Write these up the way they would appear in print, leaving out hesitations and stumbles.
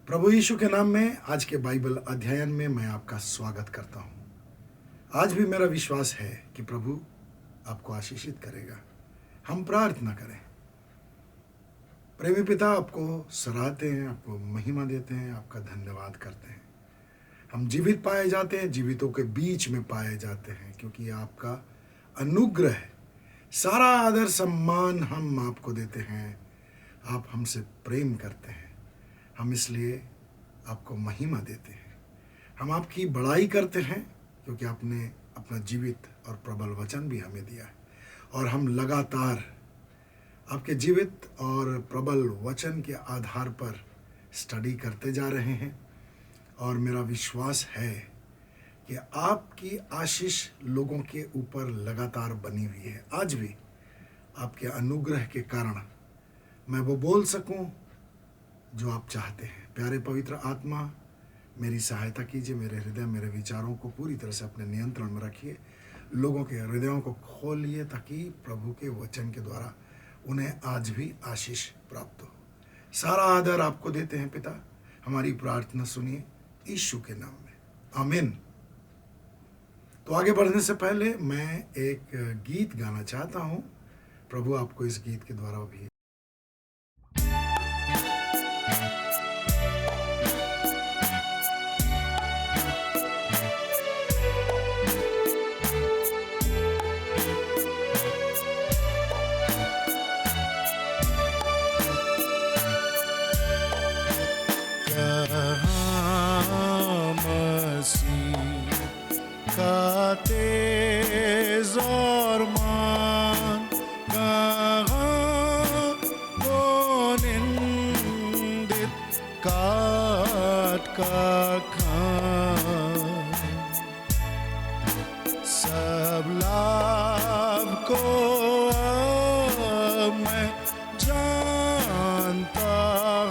प्रभु यीशु के नाम में आज के बाइबल अध्ययन में मैं आपका स्वागत करता हूं। आज भी मेरा विश्वास है कि प्रभु आपको आशीषित करेगा। हम प्रार्थना करें। प्रेमी पिता, आपको सराहते हैं, आपको महिमा देते हैं, आपका धन्यवाद करते हैं। हम जीवित पाए जाते हैं, जीवितों के बीच में पाए जाते हैं, क्योंकि ये आपका अनुग्रह है। सारा आदर सम्मान हम आपको देते हैं। आप हमसे प्रेम करते हैं, हम इसलिए आपको महिमा देते हैं। हम आपकी बड़ाई करते हैं, क्योंकि आपने अपना जीवित और प्रबल वचन भी हमें दिया है, और हम लगातार आपके जीवित और प्रबल वचन के आधार पर स्टडी करते जा रहे हैं। और मेरा विश्वास है कि आपकी आशीष लोगों के ऊपर लगातार बनी हुई है। आज भी आपके अनुग्रह के कारण मैं वो बोल सकूं जो आप चाहते हैं। प्यारे पवित्र आत्मा, मेरी सहायता कीजिए। मेरे हृदय, मेरे विचारों को पूरी तरह से अपने नियंत्रण में रखिए। लोगों के हृदयों को खोलिए, ताकि प्रभु के वचन के द्वारा उन्हें आज भी आशीष प्राप्त हो। सारा आदर आपको देते हैं पिता। हमारी प्रार्थना सुनिए यीशु के नाम में, आमीन। तो आगे बढ़ने से पहले मैं एक गीत गाना चाहता हूँ। प्रभु आपको इस गीत के द्वारा भी सब लाभ को अब मैं जानता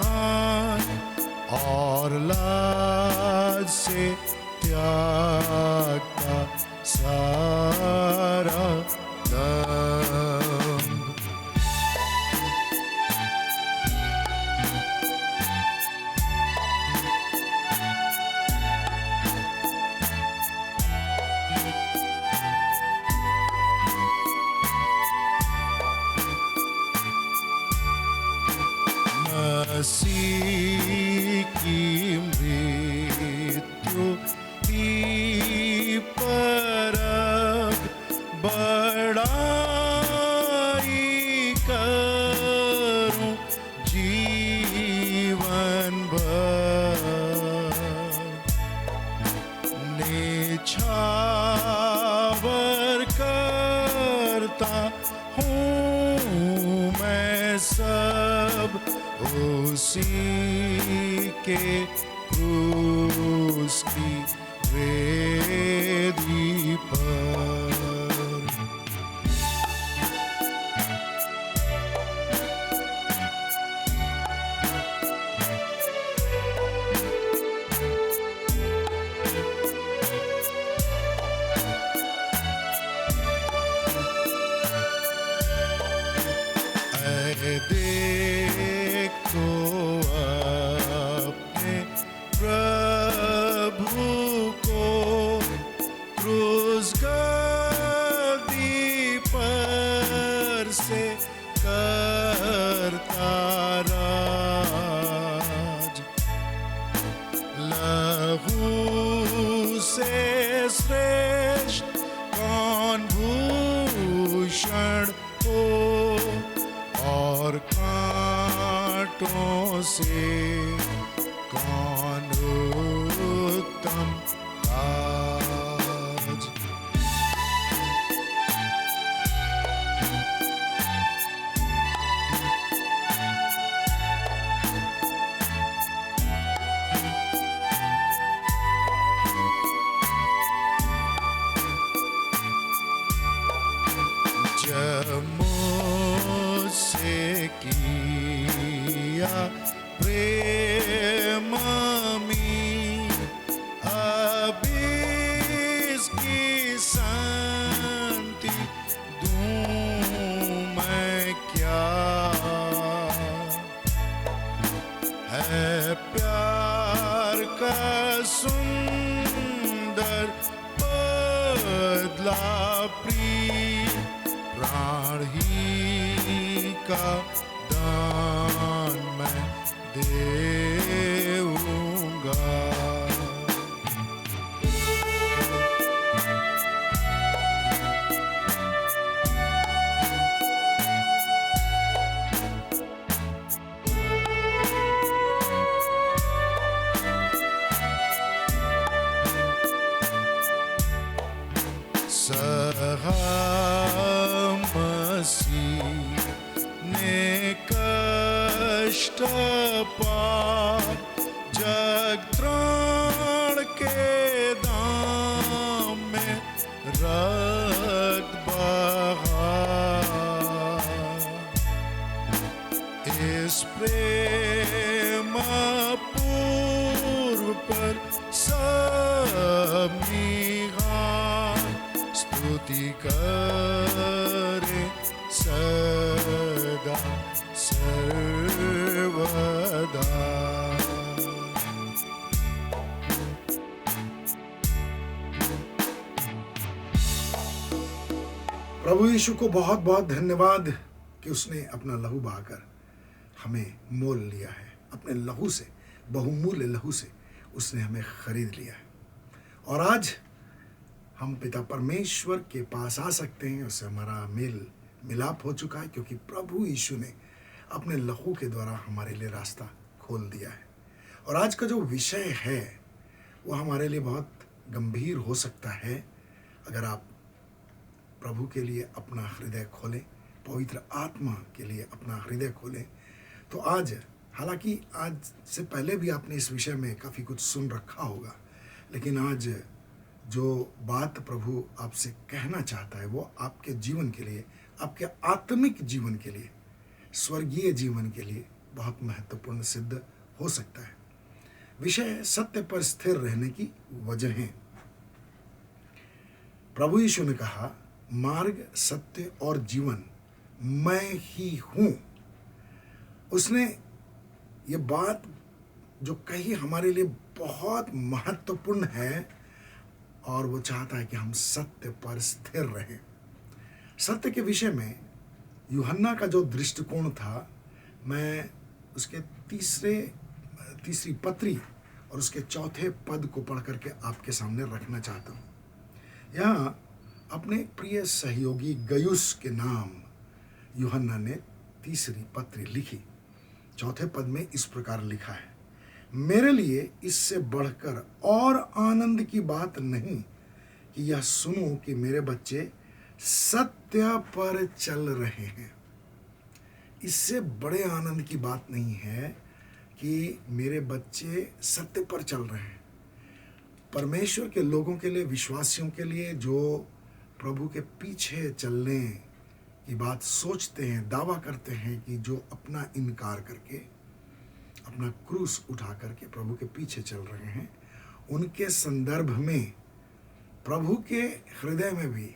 हूँ, और लाज से त्याग का सारा दंभ। मसीह की मृत्यु की परख बड़ाई करूं जीवन भर। निछावर करता हूँ मैं सब उसी के क्रूस की वेदी पर। देखो अपने प्रभु को क्रूस गद्दी पर से करता राज। लहू से श्रेष्ठ कौन भूषण हो, और कांटों से कौन उत्तम ताज। मुझसे किया प्रेम में अब इसकी शांति दूं मैं क्या। है प्यार का सुंदर बदला प्रिय प्राण ही का दान मैं देऊंगा। मसीह ने कष्ट पार जग त्राण के दाम में रक्त बहा। इस प्रेम पूर्व पर सब निगाह स्तुति करे सदा सर्वदा। प्रभु यीशु को बहुत बहुत धन्यवाद कि उसने अपना लहू बहाकर हमें मोल लिया है। अपने लहू से, बहुमूल्य लहू से उसने हमें खरीद लिया है और आज हम पिता परमेश्वर के पास आ सकते हैं। उससे हमारा मेल मिलाप हो चुका है क्योंकि प्रभु यीशु ने अपने लहू के द्वारा हमारे लिए रास्ता खोल दिया है। और आज का जो विषय है वो हमारे लिए बहुत गंभीर हो सकता है अगर आप प्रभु के लिए अपना हृदय खोलें, पवित्र आत्मा के लिए अपना हृदय खोलें। तो आज, हालांकि आज से पहले भी आपने इस विषय में काफ़ी कुछ सुन रखा होगा, लेकिन आज जो बात प्रभु आपसे कहना चाहता है वो आपके जीवन के लिए, आपके आत्मिक जीवन के लिए, स्वर्गीय जीवन के लिए बहुत महत्वपूर्ण सिद्ध हो सकता है। विषय सत्य पर स्थिर रहने की वजहें। प्रभु यीशु ने कहा, मार्ग, सत्य और जीवन मैं ही हूं। उसने ये बात जो कही हमारे लिए बहुत महत्वपूर्ण है और वो चाहता है कि हम सत्य पर स्थिर रहें। सत्य के विषय में यूहन्ना का जो दृष्टिकोण था, मैं उसके तीसरी पत्री और उसके चौथे पद को पढ़ करके आपके सामने रखना चाहता हूँ। यहाँ अपने प्रिय सहयोगी गयुस के नाम यूहन्ना ने तीसरी पत्री लिखी। चौथे पद में इस प्रकार लिखा है, मेरे लिए इससे बढ़कर और आनंद की बात नहीं कि यह सुनो कि मेरे बच्चे सत्य पर चल रहे हैं। इससे बड़े आनंद की बात नहीं है कि मेरे बच्चे सत्य पर चल रहे हैं। परमेश्वर के लोगों के लिए, विश्वासियों के लिए जो प्रभु के पीछे चलने की बात सोचते हैं, दावा करते हैं कि जो अपना इनकार करके, अपना क्रूस उठा करके प्रभु के पीछे चल रहे हैं, उनके संदर्भ में प्रभु के हृदय में भी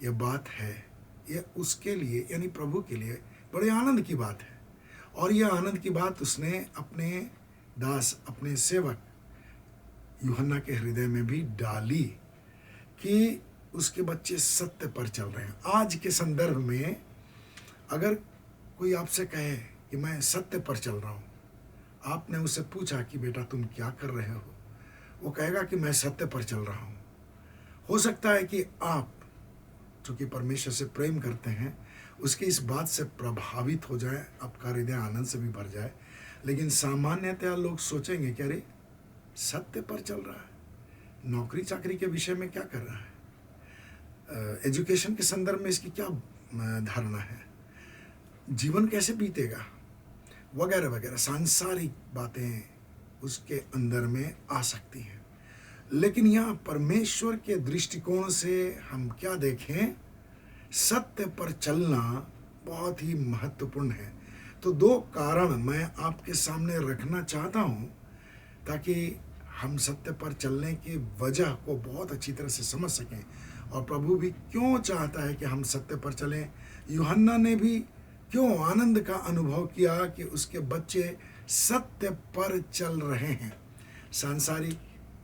यह बात है। यह उसके लिए, यानी प्रभु के लिए बड़े आनंद की बात है। और यह आनंद की बात उसने अपने दास, अपने सेवक यूहन्ना के हृदय में भी डाली कि उसके बच्चे सत्य पर चल रहे हैं। आज के संदर्भ में अगर कोई आपसे कहे कि मैं सत्य पर चल रहा हूँ, आपने उससे पूछा कि बेटा तुम क्या कर रहे हो, वो कहेगा कि मैं सत्य पर चल रहा हूँ। हो सकता है कि आप चूँकि परमेश्वर से प्रेम करते हैं, उसकी इस बात से प्रभावित हो जाए, आपका हृदय आनंद से भी भर जाए, लेकिन सामान्यतः लोग सोचेंगे कि अरे सत्य पर चल रहा है, नौकरी चाकरी के विषय में क्या कर रहा है, एजुकेशन के संदर्भ में इसकी क्या धारणा है, जीवन कैसे बीतेगा, वगैरह वगैरह सांसारिक बातें उसके अंदर में आ सकती हैं। लेकिन यहाँ परमेश्वर के दृष्टिकोण से हम क्या देखें, सत्य पर चलना बहुत ही महत्वपूर्ण है। तो दो कारण मैं आपके सामने रखना चाहता हूँ ताकि हम सत्य पर चलने की वजह को बहुत अच्छी तरह से समझ सकें और प्रभु भी क्यों चाहता है कि हम सत्य पर चलें। यूहन्ना ने भी क्यों आनंद का अनुभव किया कि उसके बच्चे सत्य पर चल रहे हैं। सांसारिक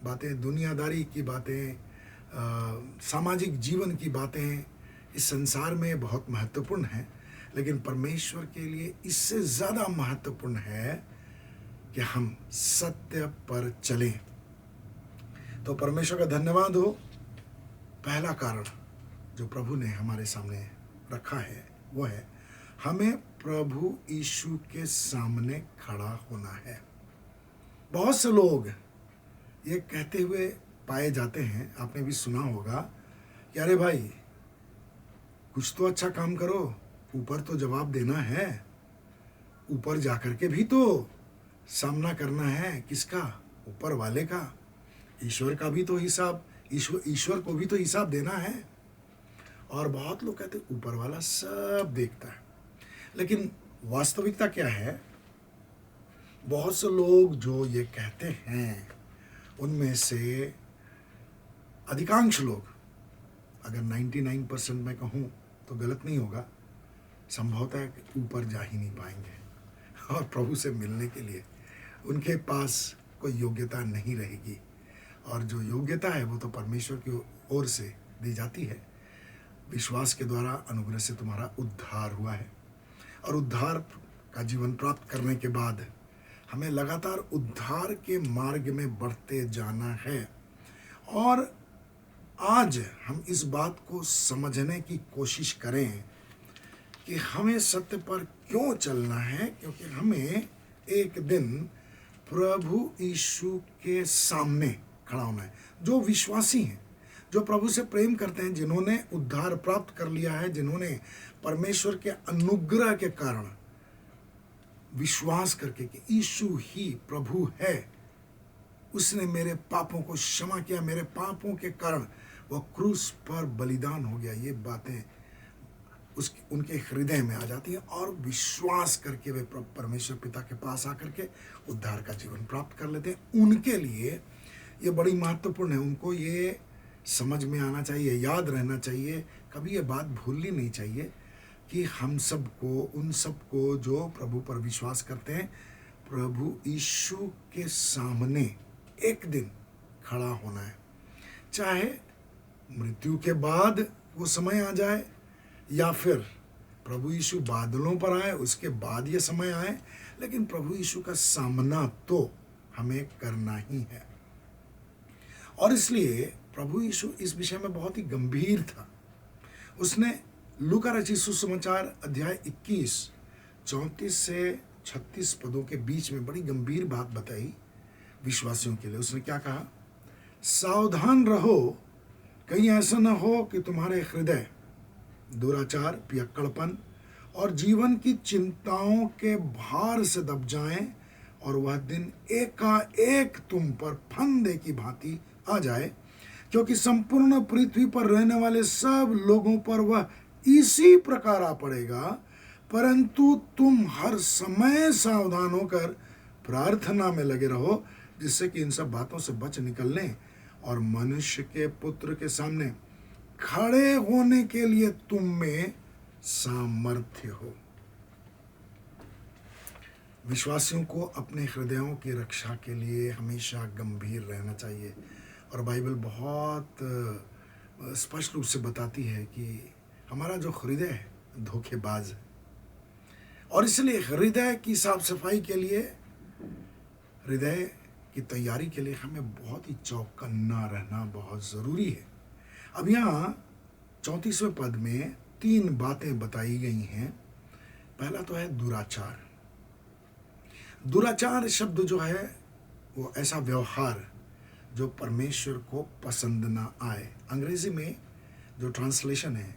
बातें, दुनियादारी की बातें, सामाजिक जीवन की बातें इस संसार में बहुत महत्वपूर्ण हैं, लेकिन परमेश्वर के लिए इससे ज़्यादा महत्वपूर्ण है कि हम सत्य पर चलें। तो परमेश्वर का धन्यवाद हो। पहला कारण जो प्रभु ने हमारे सामने रखा है वो है हमें प्रभु यीशु के सामने खड़ा होना है। बहुत से लोग ये कहते हुए पाए जाते हैं, आपने भी सुना होगा कि अरे भाई कुछ तो अच्छा काम करो, ऊपर तो जवाब देना है, ऊपर जाकर के भी तो सामना करना है। किसका? ऊपर वाले का। ईश्वर का भी तो हिसाब, ईश्वर को भी तो हिसाब देना है। और बहुत लोग कहते हैं ऊपर वाला सब देखता है, लेकिन वास्तविकता क्या है? बहुत से लोग जो ये कहते हैं उनमें से अधिकांश लोग, अगर 99% मैं कहूँ तो गलत नहीं होगा, संभवतः है कि ऊपर जा ही नहीं पाएंगे और प्रभु से मिलने के लिए उनके पास कोई योग्यता नहीं रहेगी। और जो योग्यता है वो तो परमेश्वर की ओर से दी जाती है। विश्वास के द्वारा अनुग्रह से तुम्हारा उद्धार हुआ है, और उद्धार का जीवन प्राप्त करने के बाद हमें लगातार उद्धार के मार्ग में बढ़ते जाना है। और आज हम इस बात को समझने की कोशिश करें कि हमें सत्य पर क्यों चलना है, क्योंकि हमें एक दिन प्रभु यीशु के सामने खड़ा होना है। जो विश्वासी हैं, जो प्रभु से प्रेम करते हैं, जिन्होंने उद्धार प्राप्त कर लिया है, जिन्होंने परमेश्वर के अनुग्रह के कारण विश्वास करके कि यीशु ही प्रभु है, उसने मेरे पापों को क्षमा किया, मेरे पापों के कारण वह क्रूस पर बलिदान हो गया, ये बातें उनके हृदय में आ जाती है और विश्वास करके वे परमेश्वर पिता के पास आकर के उद्धार का जीवन प्राप्त कर लेते हैं। उनके लिए ये बड़ी महत्वपूर्ण है। उनको ये समझ में आना चाहिए, याद रहना चाहिए, कभी ये बात भूलनी नहीं चाहिए कि हम सबको, उन सबको जो प्रभु पर विश्वास करते हैं, प्रभु यीशु के सामने एक दिन खड़ा होना है। चाहे मृत्यु के बाद वो समय आ जाए या फिर प्रभु यीशु बादलों पर आए उसके बाद ये समय आए, लेकिन प्रभु यीशु का सामना तो हमें करना ही है। और इसलिए प्रभु यीशु इस विषय में बहुत ही गंभीर था। उसने लूका रचित सुसमाचार अध्याय 21 34 से 36 पदों के बीच में बड़ी गंभीर बात बताई विश्वासियों के लिए। उसने क्या कहा? सावधान रहो, कहीं ऐसा न हो कि तुम्हारे हृदय दुराचार, पियक्कड़पन और जीवन की चिंताओं के भार से दब जाएं और वह दिन एकाएक तुम पर फंदे की भांति आ जाए, क्योंकि संपूर्ण पृथ्वी पर रहने वाले सब लोगों पर वह इसी प्रकार आ पड़ेगा। परंतु तुम हर समय सावधान होकर प्रार्थना में लगे रहो, जिससे कि इन सब बातों से बच निकलने और मनुष्य के पुत्र के सामने खड़े होने के लिए तुम में सामर्थ्य हो। विश्वासियों को अपने हृदयों की रक्षा के लिए हमेशा गंभीर रहना चाहिए। और बाइबल बहुत स्पष्ट रूप से बताती है कि हमारा जो हृदय है धोखेबाज है, और इसलिए हृदय की साफ सफाई के लिए, हृदय की तैयारी के लिए हमें बहुत ही चौकन्ना रहना बहुत ज़रूरी है। अब यहाँ 34वें पद में 3 बातें बताई गई हैं। पहला तो है दुराचार। दुराचार शब्द जो है वो ऐसा व्यवहार जो परमेश्वर को पसंद ना आए। अंग्रेजी में जो ट्रांसलेशन है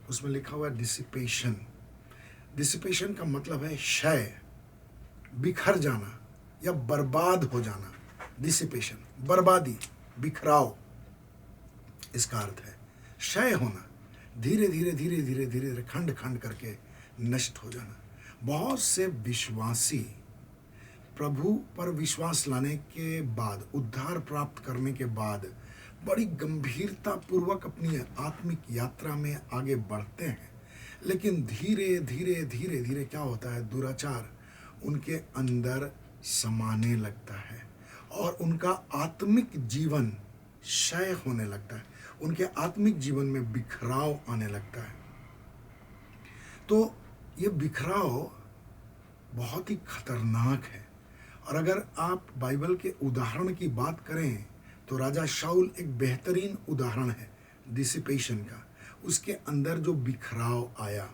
उसमें लिखा हुआ है डिसिपेशन। डिसिपेशन का मतलब है क्षय, बिखर जाना या बर्बाद हो जाना। डिसिपेशन, बर्बादी, बिखराव, इसका अर्थ है क्षय होना, धीरे धीरे धीरे धीरे धीरे धीरे खंड खंड करके नष्ट हो जाना। बहुत से विश्वासी प्रभु पर विश्वास लाने के बाद, उद्धार प्राप्त करने के बाद बड़ी गंभीरता पूर्वक अपनी आत्मिक यात्रा में आगे बढ़ते हैं, लेकिन धीरे धीरे धीरे धीरे क्या होता है? दुराचार उनके अंदर समाने लगता है और उनका आत्मिक जीवन क्षय होने लगता है, उनके आत्मिक जीवन में बिखराव आने लगता है। तो ये बिखराव बहुत ही खतरनाक है। और अगर आप बाइबल के उदाहरण की बात करें तो राजा शाऊल एक बेहतरीन उदाहरण है डिसिपेशन का। उसके अंदर जो बिखराव आया,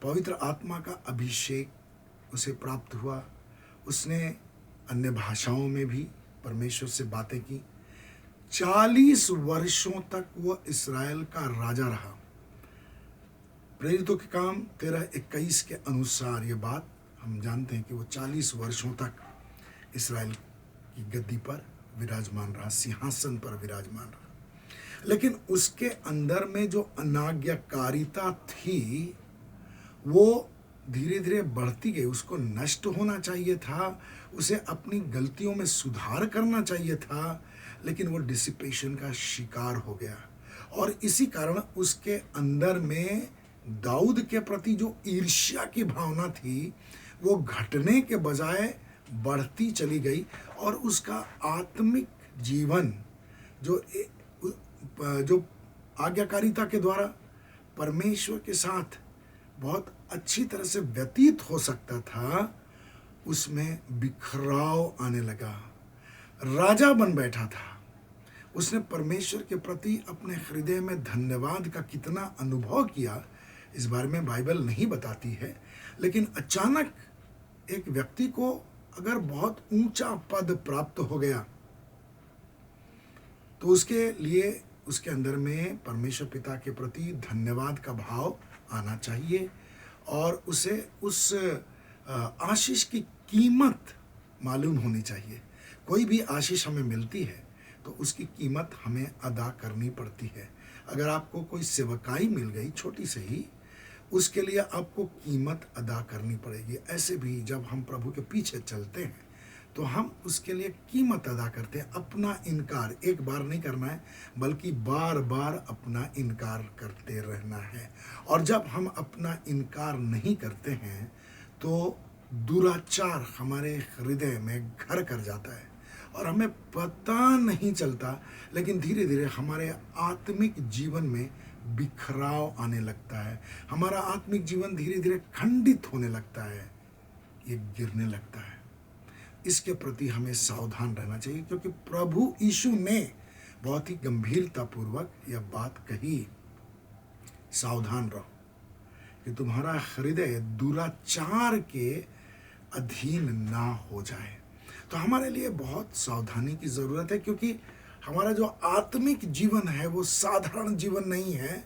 पवित्र आत्मा का अभिषेक उसे प्राप्त हुआ, उसने अन्य भाषाओं में भी परमेश्वर से बातें की। 40 वर्षों तक वह इस्राएल का राजा रहा। प्रेरितों के काम 13:21 के अनुसार ये बात हम जानते हैं कि वो 40 वर्षों तक इस्राएल की गद्दी पर विराजमान रहा, सिंहासन पर विराजमान रहा। लेकिन उसके अंदर में जो अनाज्ञाकारिता थी वो धीरे धीरे बढ़ती गई। उसको नष्ट होना चाहिए था, उसे अपनी गलतियों में सुधार करना चाहिए था, लेकिन वो डिसिपेशन का शिकार हो गया। और इसी कारण उसके अंदर में दाऊद के प्रति जो ईर्ष्या की भावना थी वो घटने के बजाय बढ़ती चली गई। और उसका आत्मिक जीवन जो आज्ञाकारिता के द्वारा परमेश्वर के साथ बहुत अच्छी तरह से व्यतीत हो सकता था, उसमें बिखराव आने लगा। राजा बन बैठा था, उसने परमेश्वर के प्रति अपने हृदय में धन्यवाद का कितना अनुभव किया इस बारे में बाइबल नहीं बताती है। लेकिन अचानक एक व्यक्ति को अगर बहुत ऊंचा पद प्राप्त हो गया तो उसके लिए उसके अंदर में परमेश्वर पिता के प्रति धन्यवाद का भाव आना चाहिए और उसे उस आशीष की कीमत मालूम होनी चाहिए। कोई भी आशीष हमें मिलती है तो उसकी कीमत हमें अदा करनी पड़ती है। अगर आपको कोई सेवकाई मिल गई छोटी से ही, उसके लिए आपको कीमत अदा करनी पड़ेगी। ऐसे भी जब हम प्रभु के पीछे चलते हैं तो हम उसके लिए कीमत अदा करते हैं। अपना इनकार एक बार नहीं करना है, बल्कि बार बार अपना इनकार करते रहना है। और जब हम अपना इनकार नहीं करते हैं तो दुराचार हमारे हृदय में घर कर जाता है और हमें पता नहीं चलता, लेकिन धीरे धीरे हमारे आत्मिक जीवन में बिखराव आने लगता है। हमारा आत्मिक जीवन धीरे धीरे खंडित होने लगता है, ये गिरने लगता है। इसके प्रति हमें सावधान रहना चाहिए, क्योंकि प्रभु यीशु ने बहुत ही गंभीरतापूर्वक यह बात कही, सावधान रहो कि तुम्हारा हृदय दुराचार के अधीन ना हो जाए। तो हमारे लिए बहुत सावधानी की ज़रूरत है, क्योंकि हमारा जो आत्मिक जीवन है वो साधारण जीवन नहीं है,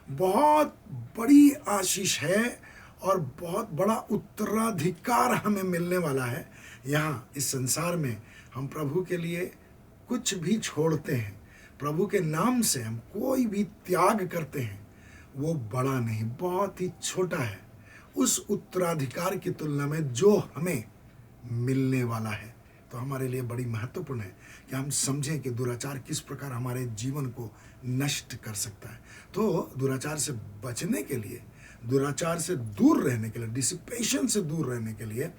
बहुत बड़ी आशीष है और बहुत बड़ा उत्तराधिकार हमें मिलने वाला है। यहाँ इस संसार में हम प्रभु के लिए कुछ भी छोड़ते हैं, प्रभु के नाम से हम कोई भी त्याग करते हैं, वो बड़ा नहीं, बहुत ही छोटा है उस उत्तराधिकार की तुलना में जो हमें मिलने वाला है। तो हमारे लिए बड़ी महत्वपूर्ण है कि हम समझें कि दुराचार किस प्रकार हमारे जीवन को नष्ट कर सकता है। तो दुराचार से बचने के लिए, दुराचार से दूर रहने के लिए, डिसिपेशन से दूर रहने के लिए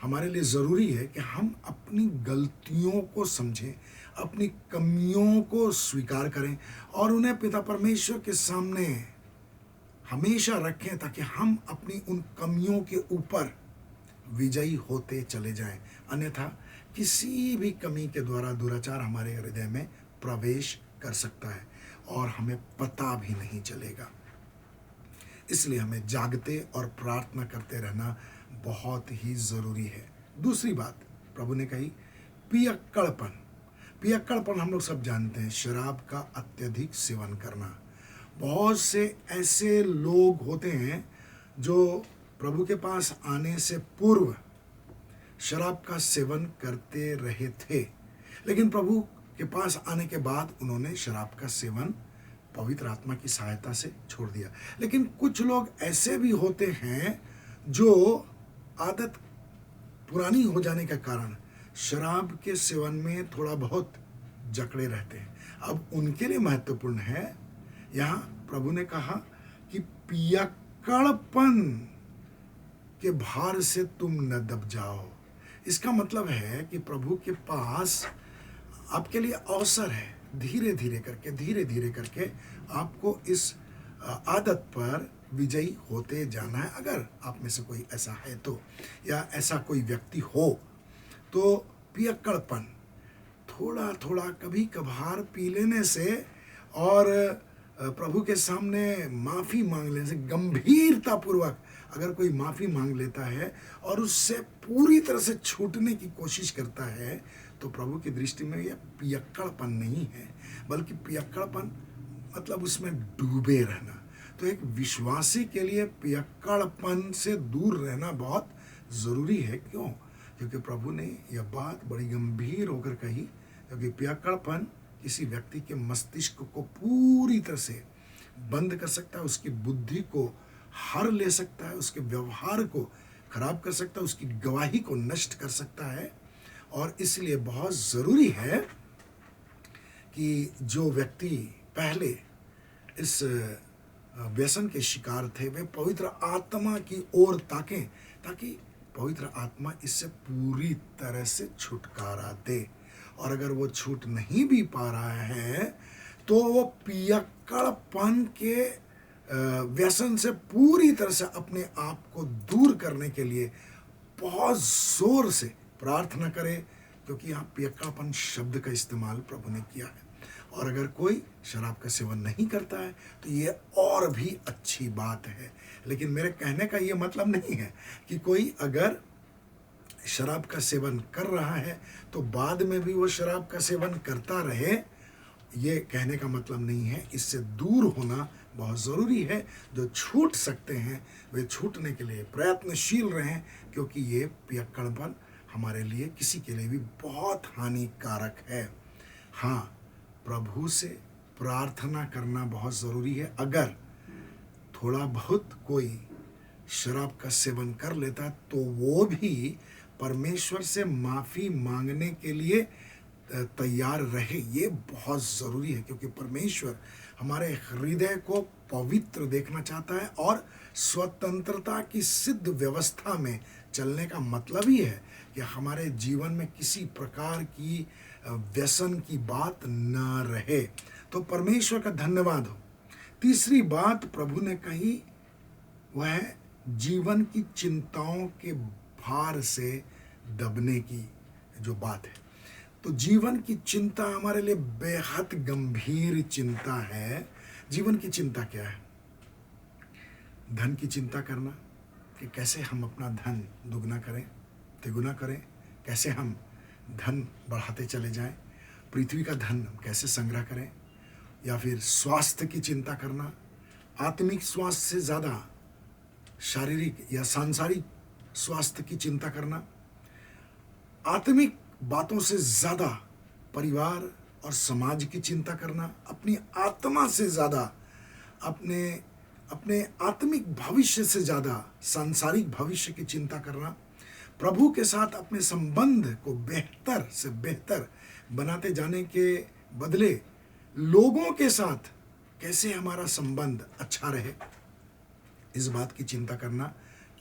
हमारे लिए ज़रूरी है कि हम अपनी गलतियों को समझें, अपनी कमियों को स्वीकार करें और उन्हें पिता परमेश्वर के सामने हमेशा रखें, ताकि हम अपनी उन कमियों के ऊपर विजयी होते चले जाएं। अन्यथा किसी भी कमी के द्वारा दुराचार हमारे हृदय में प्रवेश कर सकता है और हमें पता भी नहीं चलेगा। इसलिए हमें जागते और प्रार्थना करते रहना बहुत ही ज़रूरी है। दूसरी बात प्रभु ने कही, पियक्कड़पन। पियक्कड़पन हम लोग सब जानते हैं, शराब का अत्यधिक सेवन करना। बहुत से ऐसे लोग होते हैं जो प्रभु के पास आने से पूर्व शराब का सेवन करते रहे थे, लेकिन प्रभु के पास आने के बाद उन्होंने शराब का सेवन पवित्र आत्मा की सहायता से छोड़ दिया। लेकिन कुछ लोग ऐसे भी होते हैं जो आदत पुरानी हो जाने के कारण शराब के सेवन में थोड़ा बहुत जकड़े रहते हैं। अब उनके लिए महत्वपूर्ण है, यहाँ प्रभु ने कहा कि पियक्कड़पन के भार से तुम न दब जाओ। इसका मतलब है कि प्रभु के पास आपके लिए अवसर है। धीरे धीरे करके आपको इस आदत पर विजयी होते जाना है। अगर आप में से कोई ऐसा है तो, या ऐसा कोई व्यक्ति हो तो पियक्कड़पन थोड़ा थोड़ा कभी कभार पी लेने से और प्रभु के सामने माफ़ी मांग लेने से, गंभीरतापूर्वक अगर कोई माफ़ी मांग लेता है और उससे पूरी तरह से छूटने की कोशिश करता है, तो प्रभु की दृष्टि में यह पियक्कड़पन नहीं है, बल्कि पियक्कड़पन मतलब उसमें डूबे रहना। तो एक विश्वासी के लिए पियक्कड़पन से दूर रहना बहुत ज़रूरी है। क्यों? क्योंकि प्रभु ने यह बात बड़ी गंभीर होकर कही, क्योंकि पियक्कड़पन किसी व्यक्ति के मस्तिष्क को पूरी तरह से बंद कर सकता है, उसकी बुद्धि को हर ले सकता है, उसके व्यवहार को खराब कर सकता है, उसकी गवाही को नष्ट कर सकता है। और इसलिए बहुत ज़रूरी है कि जो व्यक्ति पहले इस व्यसन के शिकार थे, वे पवित्र आत्मा की ओर ताकें, ताकि पवित्र आत्मा इससे पूरी तरह से छुटकारा दे। और अगर वो छूट नहीं भी पा रहा है तो वो पियक्कड़पन के व्यसन से पूरी तरह से अपने आप को दूर करने के लिए बहुत जोर से प्रार्थना करे, क्योंकि यहाँ पियक्कड़पन शब्द का इस्तेमाल प्रभु ने किया है। और अगर कोई शराब का सेवन नहीं करता है तो ये और भी अच्छी बात है। लेकिन मेरे कहने का ये मतलब नहीं है कि कोई अगर शराब का सेवन कर रहा है तो बाद में भी वो शराब का सेवन करता रहे, ये कहने का मतलब नहीं है। इससे दूर होना बहुत ज़रूरी है। जो छूट सकते हैं वे छूटने के लिए प्रयत्नशील रहें, क्योंकि ये पियक्कड़पन हमारे लिए, किसी के लिए भी बहुत हानिकारक है। हाँ, प्रभु से प्रार्थना करना बहुत ज़रूरी है। अगर थोड़ा बहुत कोई शराब का सेवन कर लेता है तो वो भी परमेश्वर से माफ़ी मांगने के लिए तैयार रहे। ये बहुत ज़रूरी है, क्योंकि परमेश्वर हमारे हृदय को पवित्र देखना चाहता है। और स्वतंत्रता की सिद्ध व्यवस्था में चलने का मतलब ही है कि हमारे जीवन में किसी प्रकार की व्यसन की बात न रहे। तो परमेश्वर का धन्यवाद हो। तीसरी बात प्रभु ने कही वह है जीवन की चिंताओं के भार से दबने की जो बात है। तो जीवन की चिंता हमारे लिए बेहद गंभीर चिंता है। जीवन की चिंता क्या है? धन की चिंता करना कि कैसे हम अपना धन दुगना करें, तिगुना करें, कैसे हम धन बढ़ाते चले जाएं, पृथ्वी का धन कैसे संग्रह करें, या फिर स्वास्थ्य की चिंता करना, आत्मिक स्वास्थ्य से ज़्यादा शारीरिक या सांसारिक स्वास्थ्य की चिंता करना, आत्मिक बातों से ज़्यादा परिवार और समाज की चिंता करना, अपनी आत्मा से ज़्यादा अपने आत्मिक भविष्य से ज़्यादा सांसारिक भविष्य की चिंता करना, प्रभु के साथ अपने संबंध को बेहतर से बेहतर बनाते जाने के बदले लोगों के साथ कैसे हमारा संबंध अच्छा रहे, इस बात की चिंता करना,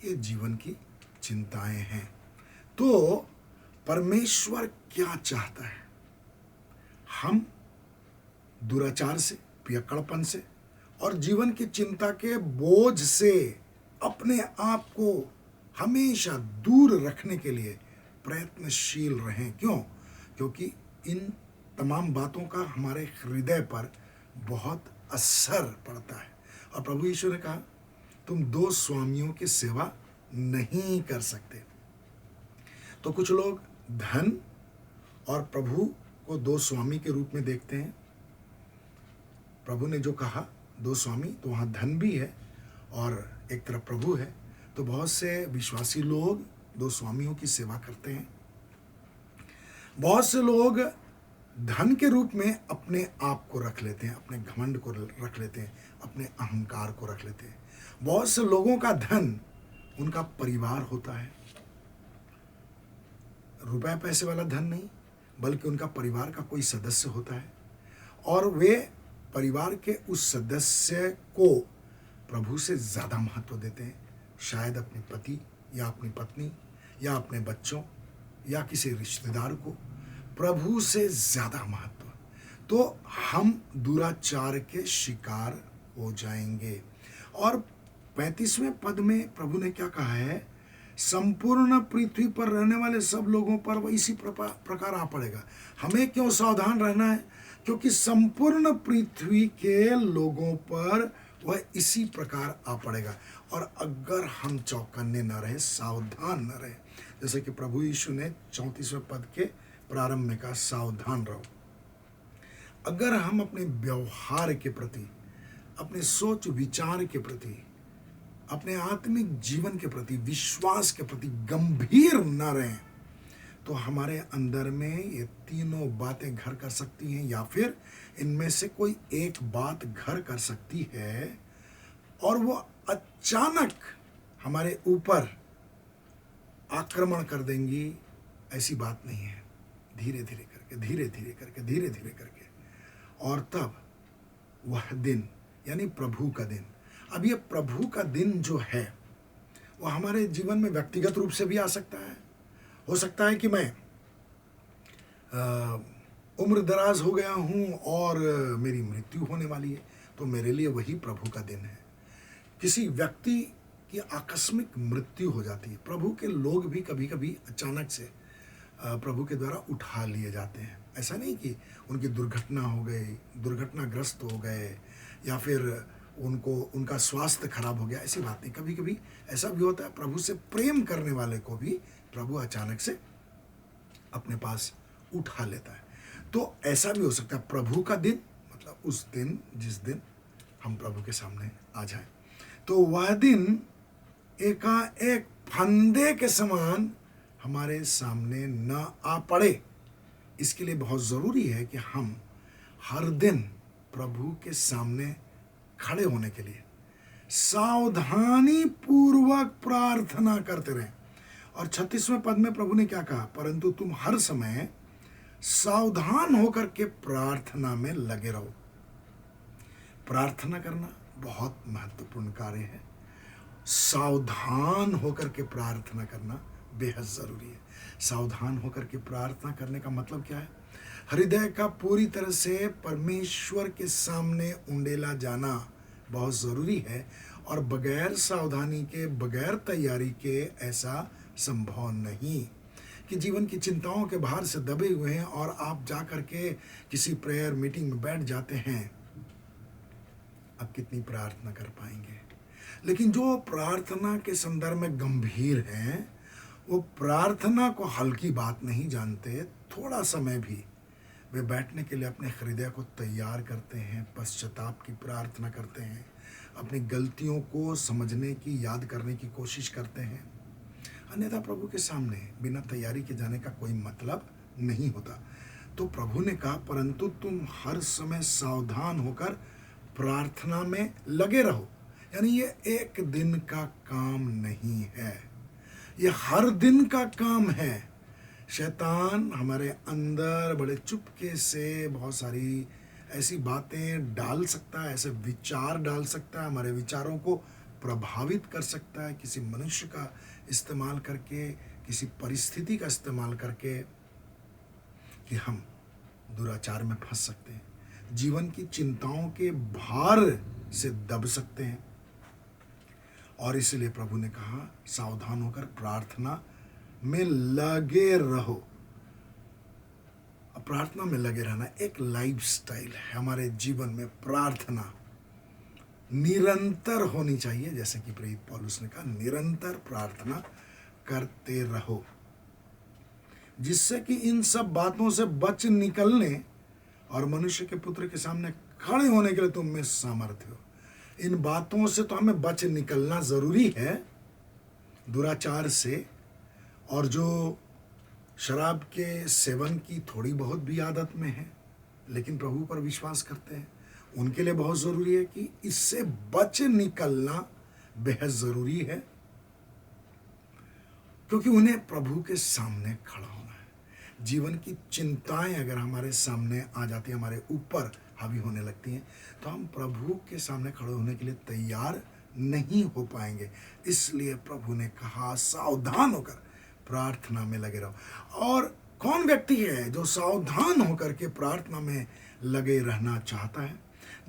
ये जीवन की चिंताएं हैं। तो परमेश्वर क्या चाहता है? हम दुराचार से, पियक्कड़पन से और जीवन की चिंता के बोझ से अपने आप को हमेशा दूर रखने के लिए प्रयत्नशील रहें। क्यों? क्योंकि इन तमाम बातों का हमारे हृदय पर बहुत असर पड़ता है। और प्रभु यीशु ने कहा, तुम दो स्वामियों की सेवा नहीं कर सकते। तो कुछ लोग धन और प्रभु को दो स्वामी के रूप में देखते हैं। प्रभु ने जो कहा दो स्वामी, तो वहाँ धन भी है और एक तरफ प्रभु है। तो बहुत से विश्वासी लोग दो स्वामियों की सेवा करते हैं। बहुत से लोग धन के रूप में अपने आप को रख लेते हैं, अपने घमंड को रख लेते हैं, अपने अहंकार को रख लेते हैं। बहुत से लोगों का धन उनका परिवार होता है। रुपए पैसे वाला धन नहीं, बल्कि उनका परिवार का कोई सदस्य होता है, और वे परिवार के उस सदस्य को प्रभु से ज़्यादा महत्व देते हैं। शायद अपने पति या अपनी पत्नी या अपने बच्चों या किसी रिश्तेदार को प्रभु से ज्यादा महत्व, तो हम दुराचार के शिकार हो जाएंगे। और 35वें पद में प्रभु ने क्या कहा है, संपूर्ण पृथ्वी पर रहने वाले सब लोगों पर वह इसी प्रकार आ पड़ेगा। हमें क्यों सावधान रहना है? क्योंकि संपूर्ण पृथ्वी के लोगों पर वह इसी प्रकार आ पड़ेगा। और अगर हम चौकन्ने न रहे, सावधान न रहे, जैसे कि प्रभु यीशु ने 34वें पद के प्रारंभ में कहा, सावधान रहो। अगर हम अपने व्यवहार के प्रति, अपने सोच विचार के प्रति, अपने आत्मिक जीवन के प्रति, विश्वास के प्रति गंभीर न रहें, तो हमारे अंदर में ये तीनों बातें घर कर सकती हैं, या फिर इनमें से कोई एक बात घर कर सकती है और वो अचानक हमारे ऊपर आक्रमण कर देंगी। ऐसी बात नहीं है। धीरे धीरे करके, धीरे धीरे करके, धीरे धीरे करके, और तब वह दिन, यानी प्रभु का दिन। अब ये प्रभु का दिन जो है वो हमारे जीवन में व्यक्तिगत रूप से भी आ सकता है। हो सकता है कि मैं उम्र दराज हो गया हूँ और मेरी मृत्यु होने वाली है, तो मेरे लिए वही प्रभु का दिन है। किसी व्यक्ति की आकस्मिक मृत्यु हो जाती है। प्रभु के लोग भी कभी कभी अचानक से प्रभु के द्वारा उठा लिए जाते हैं। ऐसा नहीं कि उनकी दुर्घटना हो गई, दुर्घटनाग्रस्त हो गए, या फिर उनका स्वास्थ्य खराब हो गया, ऐसी बात नहीं। कभी कभी ऐसा भी होता है, प्रभु से प्रेम करने वाले को भी प्रभु अचानक से अपने पास उठा लेता है। तो ऐसा भी हो सकता है प्रभु का दिन, मतलब उस दिन जिस दिन हम प्रभु के सामने आ जाएं, तो वह दिन एकाएक फंदे के समान हमारे सामने न आ पड़े। इसके लिए बहुत ज़रूरी है कि हम हर दिन प्रभु के सामने खड़े होने के लिए सावधानी पूर्वक प्रार्थना करते रहें। और 36वें पद में प्रभु ने क्या कहा, परंतु तुम हर समय सावधान होकर के प्रार्थना में लगे रहो। प्रार्थना करना बहुत महत्वपूर्ण कार्य है। सावधान होकर के प्रार्थना करना बेहद जरूरी है। सावधान होकर के प्रार्थना करने का मतलब क्या है? हृदय का पूरी तरह से परमेश्वर के सामने उंडेला जाना बहुत ज़रूरी है, और बगैर सावधानी के, बगैर तैयारी के ऐसा संभव नहीं कि जीवन की चिंताओं के भार से दबे हुए हैं और आप जा कर के किसी प्रेयर मीटिंग में बैठ जाते हैं। अब कितनी प्रार्थना कर पाएंगे? लेकिन जो प्रार्थना के संदर्भ में गंभीर हैं, वो प्रार्थना को हल्की बात नहीं जानते। थोड़ा समय भी वे बैठने के लिए अपने हृदय को तैयार करते हैं, पश्चाताप की प्रार्थना करते हैं, अपनी गलतियों को समझने की, याद करने की कोशिश करते हैं। अन्यथा प्रभु के सामने बिना तैयारी के जाने का कोई मतलब नहीं होता। तो प्रभु ने कहा, परंतु तुम हर समय सावधान होकर प्रार्थना में लगे रहो। यानी ये एक दिन का काम नहीं है, ये हर दिन का काम है। शैतान हमारे अंदर बड़े चुपके से बहुत सारी ऐसी बातें डाल सकता है, ऐसे विचार डाल सकता है, हमारे विचारों को प्रभावित कर सकता है, किसी मनुष्य का इस्तेमाल करके, किसी परिस्थिति का इस्तेमाल करके, कि हम दुराचार में फंस सकते हैं, जीवन की चिंताओं के भार से दब सकते हैं। और इसलिए प्रभु ने कहा, सावधान होकर प्रार्थना में लगे रहो। प्रार्थना में लगे रहना एक लाइफस्टाइल है। हमारे जीवन में प्रार्थना निरंतर होनी चाहिए। जैसे कि प्रेरित पौलुस ने कहा, निरंतर प्रार्थना करते रहो, जिससे कि इन सब बातों से बच निकलने और मनुष्य के पुत्र के सामने खड़े होने के लिए तुम में सामर्थ्य हो। इन बातों से तो हमें बच निकलना जरूरी है, दुराचार से, और जो शराब के सेवन की थोड़ी बहुत भी आदत में है लेकिन प्रभु पर विश्वास करते हैं, उनके लिए बहुत ज़रूरी है कि इससे बच निकलना बेहद ज़रूरी है, क्योंकि उन्हें प्रभु के सामने खड़ा होना है। जीवन की चिंताएं अगर हमारे सामने आ जाती हैं, हमारे ऊपर हावी होने लगती हैं, तो हम प्रभु के सामने खड़े होने के लिए तैयार नहीं हो पाएंगे। इसलिए प्रभु ने कहा, सावधान होकर प्रार्थना में लगे रहो। और कौन व्यक्ति है जो सावधान होकर के प्रार्थना में लगे रहना चाहता है,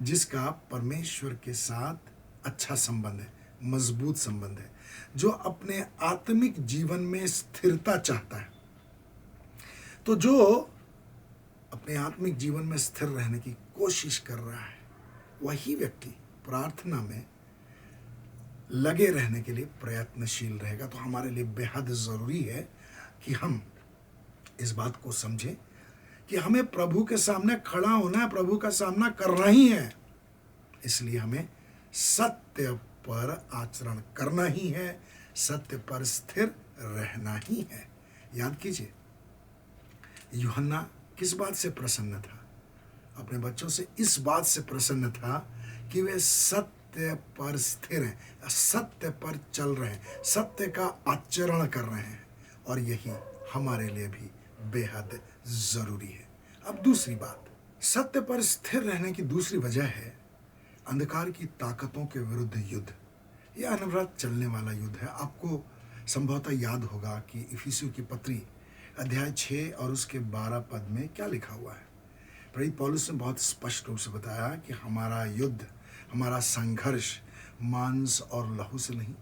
जिसका परमेश्वर के साथ अच्छा संबंध है, मजबूत संबंध है, जो अपने आत्मिक जीवन में स्थिरता चाहता है। तो जो अपने आत्मिक जीवन में स्थिर रहने की कोशिश कर रहा है, वही व्यक्ति प्रार्थना में लगे रहने के लिए प्रयत्नशील रहेगा। तो हमारे लिए बेहद ज़रूरी है कि हम इस बात को समझें कि हमें प्रभु के सामने खड़ा होना है, प्रभु का सामना करना ही है। इसलिए हमें सत्य पर आचरण करना ही है, सत्य पर स्थिर रहना ही है। याद कीजिए, यूहन्ना किस बात से प्रसन्न था? अपने बच्चों से इस बात से प्रसन्न था कि वे सत्य पर स्थिर हैं, सत्य पर चल रहे हैं, सत्य का आचरण कर रहे हैं। और यही हमारे लिए भी बेहद जरूरी है। अब दूसरी बात, सत्य पर स्थिर रहने की दूसरी वजह है अंधकार की ताकतों के विरुद्ध युद्ध। यह अनवरत चलने वाला युद्ध है। आपको संभवतः याद होगा कि इफिसियों की पत्री अध्याय 6 और उसके 12 पद में क्या लिखा हुआ है। प्रेरित पौलुस ने बहुत स्पष्ट रूप से बताया कि हमारा युद्ध, हमारा संघर्ष मांस और लहू से नहीं,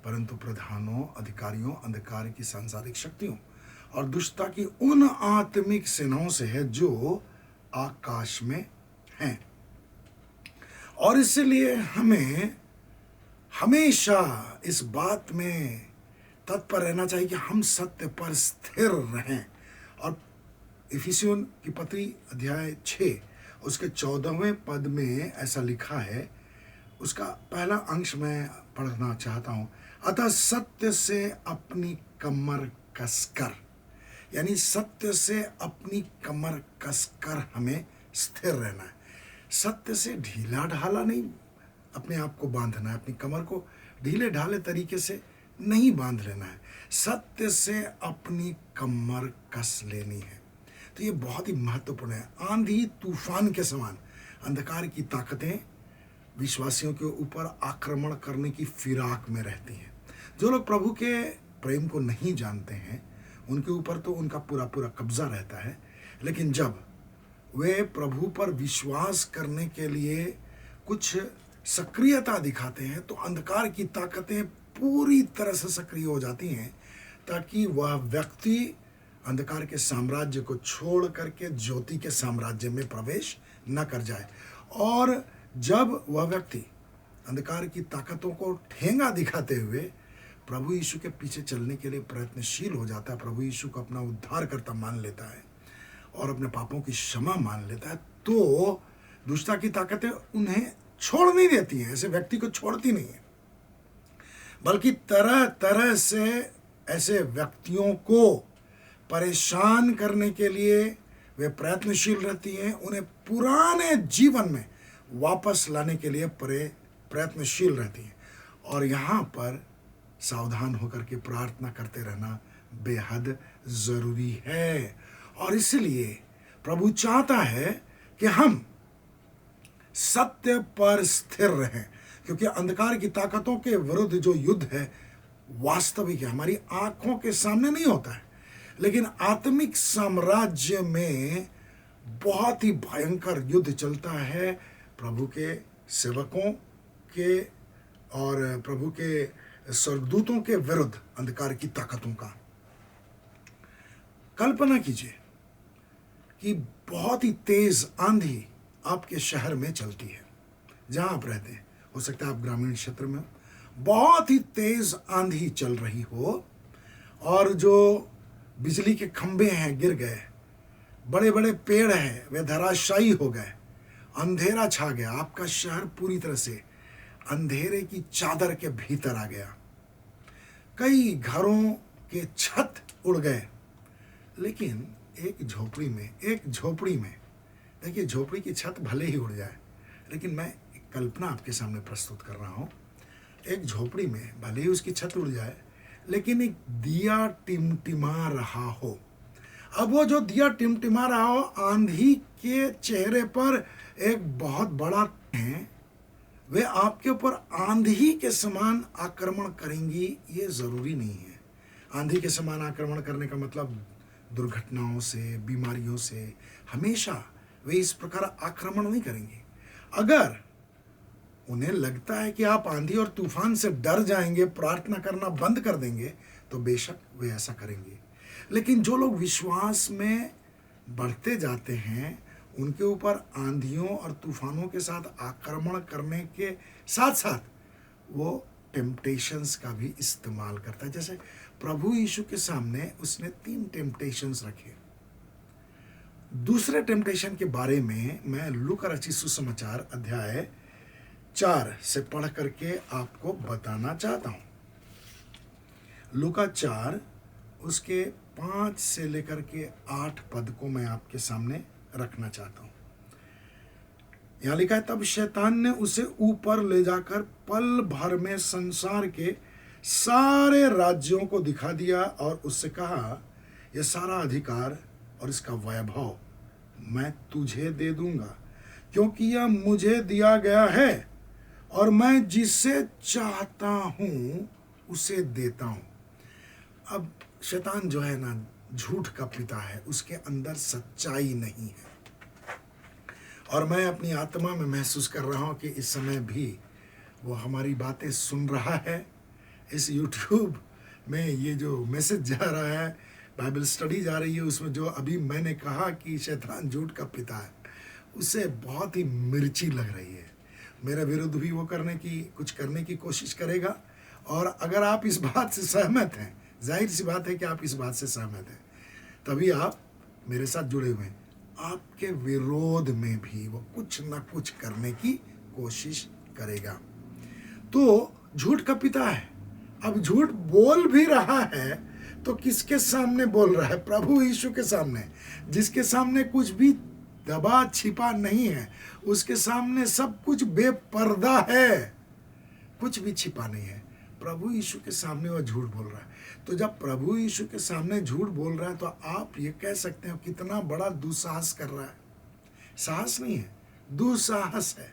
परंतु प्रधानों, अधिकारियों, अंधकार की सांसारिक शक्तियों और दुष्टता की उन आत्मिक सेनाओं से है जो आकाश में हैं। और इसलिए हमें हमेशा इस बात में तत्पर रहना चाहिए कि हम सत्य पर स्थिर रहें। और इफिसियों की पत्री अध्याय 6 उसके 14वें पद में ऐसा लिखा है, उसका पहला अंश मैं पढ़ना चाहता हूँ। अतः सत्य से अपनी कमर कसकर, यानी सत्य से अपनी कमर कसकर हमें स्थिर रहना है। सत्य से ढीला ढाला नहीं अपने आप को बांधना है, अपनी कमर को ढीले ढाले तरीके से नहीं बांध लेना है, सत्य से अपनी कमर कस लेनी है। तो ये बहुत ही महत्वपूर्ण है। आंधी तूफान के समान अंधकार की ताकतें विश्वासियों के ऊपर आक्रमण करने की फिराक में रहती हैं। जो लोग प्रभु के प्रेम को नहीं जानते हैं, उनके ऊपर तो उनका पूरा पूरा कब्जा रहता है। लेकिन जब वे प्रभु पर विश्वास करने के लिए कुछ सक्रियता दिखाते हैं, तो अंधकार की ताकतें पूरी तरह से सक्रिय हो जाती हैं, ताकि वह व्यक्ति अंधकार के साम्राज्य को छोड़ करके ज्योति के साम्राज्य में प्रवेश न कर जाए। और जब वह व्यक्ति अंधकार की ताकतों को ठेंगा दिखाते हुए प्रभु यीशु के पीछे चलने के लिए प्रयत्नशील हो जाता है, प्रभु यीशु को अपना उद्धारकर्ता मान लेता है और अपने पापों की क्षमा मान लेता है, तो दुष्टता की ताकतें उन्हें छोड़ नहीं देती हैं, ऐसे व्यक्ति को छोड़ती नहीं है, बल्कि तरह तरह से ऐसे व्यक्तियों को परेशान करने के लिए वे प्रयत्नशील रहती हैं, उन्हें पुराने जीवन में वापस लाने के लिए प्रयत्नशील रहती हैं। और यहाँ पर सावधान होकर के प्रार्थना करते रहना बेहद ज़रूरी है। और इसलिए प्रभु चाहता है कि हम सत्य पर स्थिर रहें, क्योंकि अंधकार की ताकतों के विरुद्ध जो युद्ध है वास्तविक है, हमारी आंखों के सामने नहीं होता है, लेकिन आत्मिक साम्राज्य में बहुत ही भयंकर युद्ध चलता है प्रभु के सेवकों के और प्रभु के स्वर्गदूतों के विरुद्ध अंधकार की ताकतों का। कल्पना कीजिए कि बहुत ही तेज आंधी आपके शहर में चलती है, जहां आप रहते हैं, हो सकता है आप ग्रामीण क्षेत्र में, बहुत ही तेज आंधी चल रही हो और जो बिजली के खंभे हैं गिर गए, बड़े बड़े पेड़ हैं वे धराशायी हो गए, अंधेरा छा गया, आपका शहर पूरी तरह से अंधेरे की चादर के भीतर आ गया, कई घरों के छत उड़ गए। लेकिन एक झोपड़ी में देखिए, झोपड़ी की छत भले ही उड़ जाए, लेकिन मैं एक कल्पना आपके सामने प्रस्तुत कर रहा हूँ। एक झोपड़ी में भले ही उसकी छत उड़ जाए, लेकिन एक दिया टिमटिमा रहा हो। अब वो जो दिया टिमटिमा रहा हो, आंधी के चेहरे पर एक बहुत बड़ा है, वे आपके ऊपर आंधी के समान आक्रमण करेंगी, ये ज़रूरी नहीं है। आंधी के समान आक्रमण करने का मतलब दुर्घटनाओं से, बीमारियों से हमेशा वे इस प्रकार आक्रमण नहीं करेंगे। अगर उन्हें लगता है कि आप आंधी और तूफान से डर जाएंगे, प्रार्थना करना बंद कर देंगे, तो बेशक वे ऐसा करेंगे। लेकिन जो लोग विश्वास में बढ़ते जाते हैं, उनके ऊपर आंधियों और तूफानों के साथ आक्रमण करने के साथ साथ वो टेम्पटेशंस का भी इस्तेमाल करता है। जैसे प्रभु यीशु के सामने उसने 3 टेम्पटेशंस रखे। दूसरे टेम्पटेशन के बारे में मैं लूका रचित सुसमाचार अध्याय 4 से पढ़ करके आपको बताना चाहता हूं। लूका 4 उसके 5 से लेकर के 8 पद को मैं आपके सामने रखना चाहता हूं। यहां लिखा है, तब शैतान ने उसे ऊपर ले जाकर पल भर में संसार के सारे राज्यों को दिखा दिया और उससे कहा, यह सारा अधिकार और इसका वैभव मैं तुझे दे दूंगा, क्योंकि यह मुझे दिया गया है और मैं जिसे चाहता हूं उसे देता हूं। अब शैतान जो है ना, झूठ का पिता है, उसके अंदर सच्चाई नहीं है। और मैं अपनी आत्मा में महसूस कर रहा हूं कि इस समय भी वो हमारी बातें सुन रहा है। इस YouTube में ये जो मैसेज जा रहा है, बाइबल स्टडी जा रही है, उसमें जो अभी मैंने कहा कि शैतान झूठ का पिता है, उसे बहुत ही मिर्ची लग रही है। मेरे विरुद्ध भी वो कुछ करने की कोशिश करेगा। और अगर आप इस बात से सहमत हैं, जाहिर सी बात है कि आप इस बात से सहमत हैं, तभी आप मेरे साथ जुड़े हुए हैं। आपके विरोध में भी वो कुछ ना कुछ करने की कोशिश करेगा। तो झूठ का पिता है। अब झूठ बोल भी रहा है तो किसके सामने बोल रहा है? प्रभु यीशु के सामने, जिसके सामने कुछ भी दबा छिपा नहीं है, उसके सामने सब कुछ बेपर्दा है, कुछ भी छिपा नहीं है। प्रभु यीशु के सामने वह झूठ बोल रहा है। तो जब प्रभु यीशु के सामने झूठ बोल रहा है, तो आप ये कह सकते हो कितना बड़ा दुस्साहस कर रहा है। साहस नहीं है, दुस्साहस है।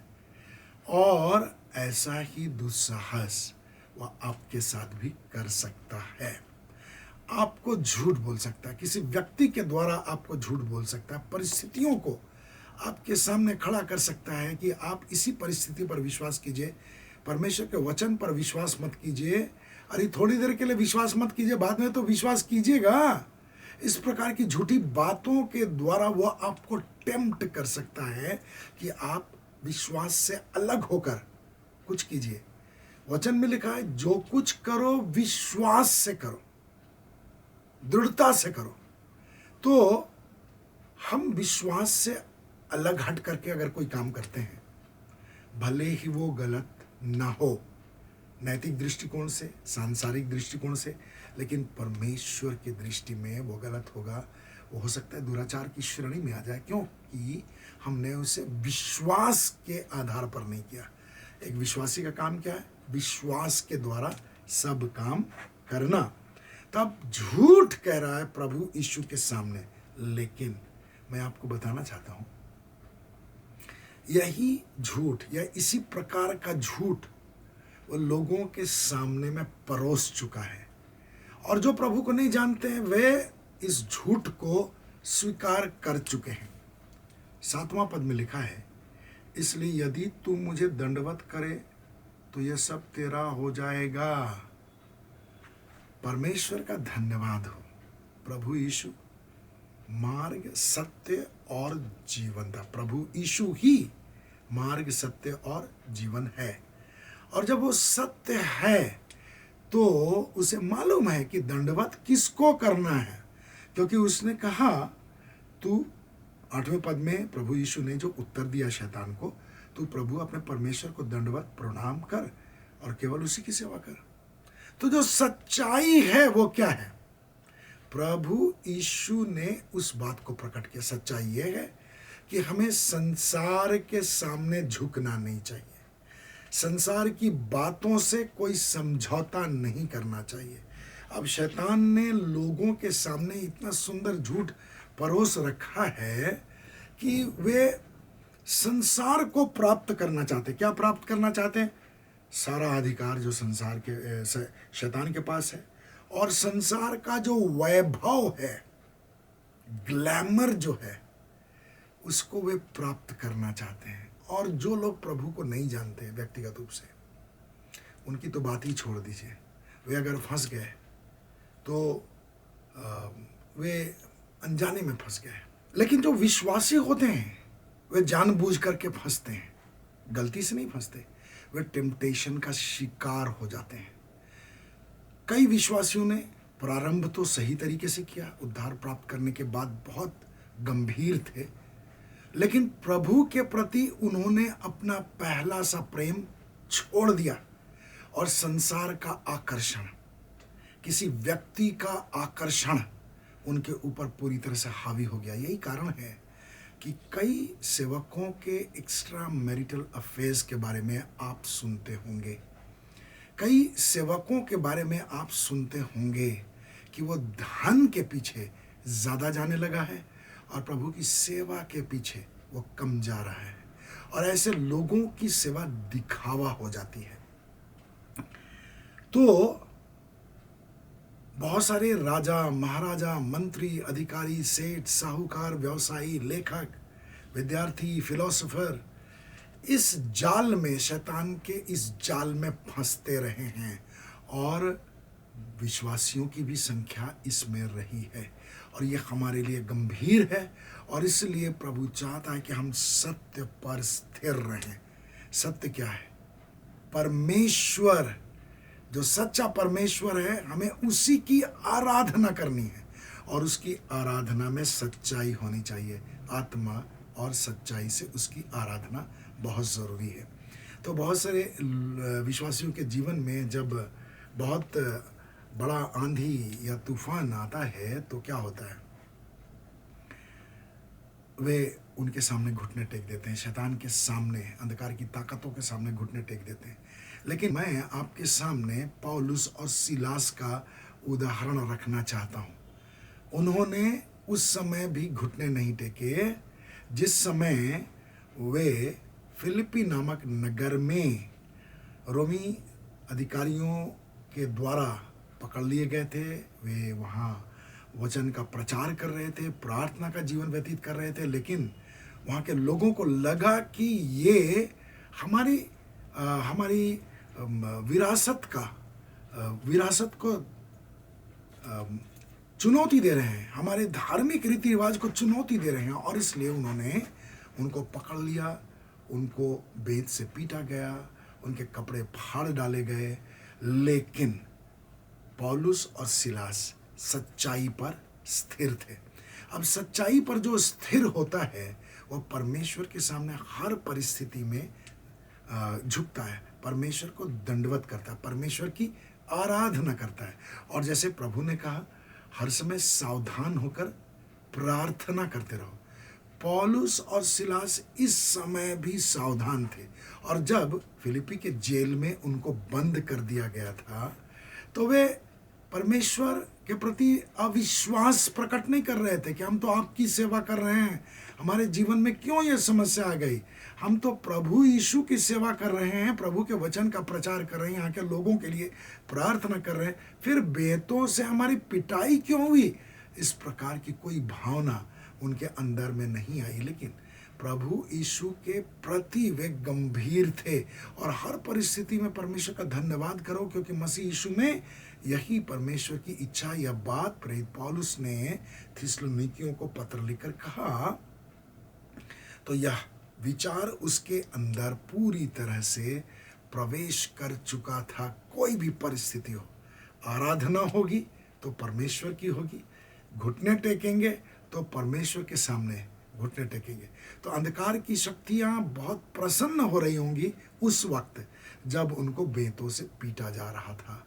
और ऐसा ही दुस्साहस वह आपके साथ भी कर सकता है। आपको झूठ बोल सकता है, किसी व्यक्ति के द्वारा आपको झूठ बोल सकता है, परिस्थितियों को आपके सामने खड़ा कर सकता है कि आप इसी परिस्थिति पर विश्वास कीजिए, परमेश्वर के वचन पर विश्वास मत कीजिए। अरे थोड़ी देर के लिए विश्वास मत कीजिए, बाद में तो विश्वास कीजिएगा। इस प्रकार की झूठी बातों के द्वारा वह आपको टेम्प्ट कर सकता है कि आप विश्वास से अलग होकर कुछ कीजिए। वचन में लिखा है, जो कुछ करो विश्वास से करो, दृढ़ता से करो। तो हम विश्वास से अलग हट करके अगर कोई काम करते हैं, भले ही वो गलत ना हो नैतिक दृष्टिकोण से, सांसारिक दृष्टिकोण से, लेकिन परमेश्वर की दृष्टि में वो गलत होगा। वो हो सकता है दुराचार की श्रेणी में आ जाए, क्योंकि हमने उसे विश्वास के आधार पर नहीं किया। एक विश्वासी का काम क्या है? विश्वास के द्वारा सब काम करना। तब झूठ कह रहा है प्रभु यीशु के सामने। लेकिन मैं आपको बताना चाहता हूं, यही झूठ या इसी प्रकार का झूठ वो लोगों के सामने में परोस चुका है। और जो प्रभु को नहीं जानते हैं, वे इस झूठ को स्वीकार कर चुके हैं। 7वां पद में लिखा है, इसलिए यदि तू मुझे दंडवत करे तो यह सब तेरा हो जाएगा। परमेश्वर का धन्यवाद हो। प्रभु यीशु मार्ग, सत्य और जीवन था। प्रभु यीशु ही मार्ग, सत्य और जीवन है। और जब वो सत्य है तो उसे मालूम है कि दंडवत किसको करना है, क्योंकि उसने कहा, तू 8वें पद में प्रभु यीशु ने जो उत्तर दिया शैतान को, तू प्रभु अपने परमेश्वर को दंडवत प्रणाम कर और केवल उसी की सेवा कर। तो जो सच्चाई है वो क्या है? प्रभु यीशु ने उस बात को प्रकट किया। सच्चाई ये है कि हमें संसार के सामने झुकना नहीं चाहिए, संसार की बातों से कोई समझौता नहीं करना चाहिए। अब शैतान ने लोगों के सामने इतना सुंदर झूठ परोस रखा है कि वे संसार को प्राप्त करना चाहते। क्या प्राप्त करना चाहते हैं? सारा अधिकार जो संसार के शैतान के पास है, और संसार का जो वैभव है ग्लैमर जो है उसको वे प्राप्त करना चाहते हैं। और जो लोग प्रभु को नहीं जानते व्यक्तिगत रूप से, उनकी तो बात ही छोड़ दीजिए। वे अगर फंस गए तो वे अनजाने में फंस गए। लेकिन जो विश्वासी होते हैं वे जानबूझ करके फंसते हैं, गलती से नहीं फंसते, वे टेम्पटेशन का शिकार हो जाते हैं। कई विश्वासियों ने प्रारंभ तो सही तरीके से किया, उद्धार प्राप्त करने के बाद बहुत गंभीर थे, लेकिन प्रभु के प्रति उन्होंने अपना पहला सा प्रेम छोड़ दिया और संसार का आकर्षण, किसी व्यक्ति का आकर्षण उनके ऊपर पूरी तरह से हावी हो गया। यही कारण है कि कई सेवकों के एक्स्ट्रा मैरिटल अफेयर्स के बारे में आप सुनते होंगे, कई सेवकों के बारे में आप सुनते होंगे कि वो धन के पीछे ज़्यादा जाने लगा है और प्रभु की सेवा के पीछे वो कम जा रहा है। और ऐसे लोगों की सेवा दिखावा हो जाती है। तो बहुत सारे राजा, महाराजा, मंत्री, अधिकारी, सेठ, साहूकार, व्यवसायी, लेखक, विद्यार्थी, फिलोसोफर इस जाल में, शैतान के इस जाल में फंसते रहे हैं और विश्वासियों की भी संख्या इसमें रही है। और ये हमारे लिए गंभीर है और इसलिए प्रभु चाहता है कि हम सत्य पर स्थिर रहें। सत्य क्या है? परमेश्वर, जो सच्चा परमेश्वर है, हमें उसी की आराधना करनी है और उसकी आराधना में सच्चाई होनी चाहिए। आत्मा और सच्चाई से उसकी आराधना बहुत ज़रूरी है। तो बहुत सारे विश्वासियों के जीवन में जब बहुत बड़ा आंधी या तूफान आता है तो क्या होता है? वे उनके सामने घुटने टेक देते हैं, शैतान के सामने, अंधकार की ताकतों के सामने घुटने टेक देते हैं। लेकिन मैं आपके सामने पौलुस और सिलास का उदाहरण रखना चाहता हूँ। उन्होंने उस समय भी घुटने नहीं टेके जिस समय वे फिलिप्पी नामक नगर में रोमी अधिकारियों के द्वारा पकड़ लिए गए थे। वे वहाँ वचन का प्रचार कर रहे थे, प्रार्थना का जीवन व्यतीत कर रहे थे, लेकिन वहाँ के लोगों को लगा कि ये हमारी विरासत को चुनौती दे रहे हैं, हमारे धार्मिक रीति रिवाज को चुनौती दे रहे हैं। और इसलिए उन्होंने उनको पकड़ लिया, उनको बेंत से पीटा गया, उनके कपड़े फाड़ डाले गए। लेकिन पौलुस और सिलास सच्चाई पर स्थिर थे। अब सच्चाई पर जो स्थिर होता है वो परमेश्वर के सामने हर परिस्थिति में झुकता है, परमेश्वर को दंडवत करता है, परमेश्वर की आराधना करता है। और जैसे प्रभु ने कहा, हर समय सावधान होकर प्रार्थना करते रहो। पौलुस और सिलास इस समय भी सावधान थे। और जब फिलिप्पी के जेल में उनको बंद कर दिया गया था तो वे परमेश्वर के प्रति अविश्वास प्रकट नहीं कर रहे थे कि हम तो आपकी सेवा कर रहे हैं, हमारे जीवन में क्यों ये समस्या आ गई? हम तो प्रभु यीशु की सेवा कर रहे हैं, प्रभु के वचन का प्रचार कर रहे हैं, यहाँ के लोगों के लिए प्रार्थना कर रहे हैं, फिर बेतों से हमारी पिटाई क्यों हुई? इस प्रकार की कोई भावना उनके अंदर में नहीं आई। लेकिन प्रभु यीशु के प्रति वे गंभीर थे। और हर परिस्थिति में परमेश्वर का धन्यवाद करो, क्योंकि मसीह यीशु में यही परमेश्वर की इच्छा। यह बात प्रेरित पौलुस ने थिस्सलुनीकियों को पत्र लिखकर कहा, तो यह विचार उसके अंदर पूरी तरह से प्रवेश कर चुका था। कोई भी परिस्थिति हो, आराधना होगी तो परमेश्वर की होगी, घुटने टेकेंगे तो परमेश्वर के सामने घुटने टेकेंगे। तो अंधकार की शक्तियां बहुत प्रसन्न हो रही होंगी उस वक्त जब उनको बेंतों से पीटा जा रहा था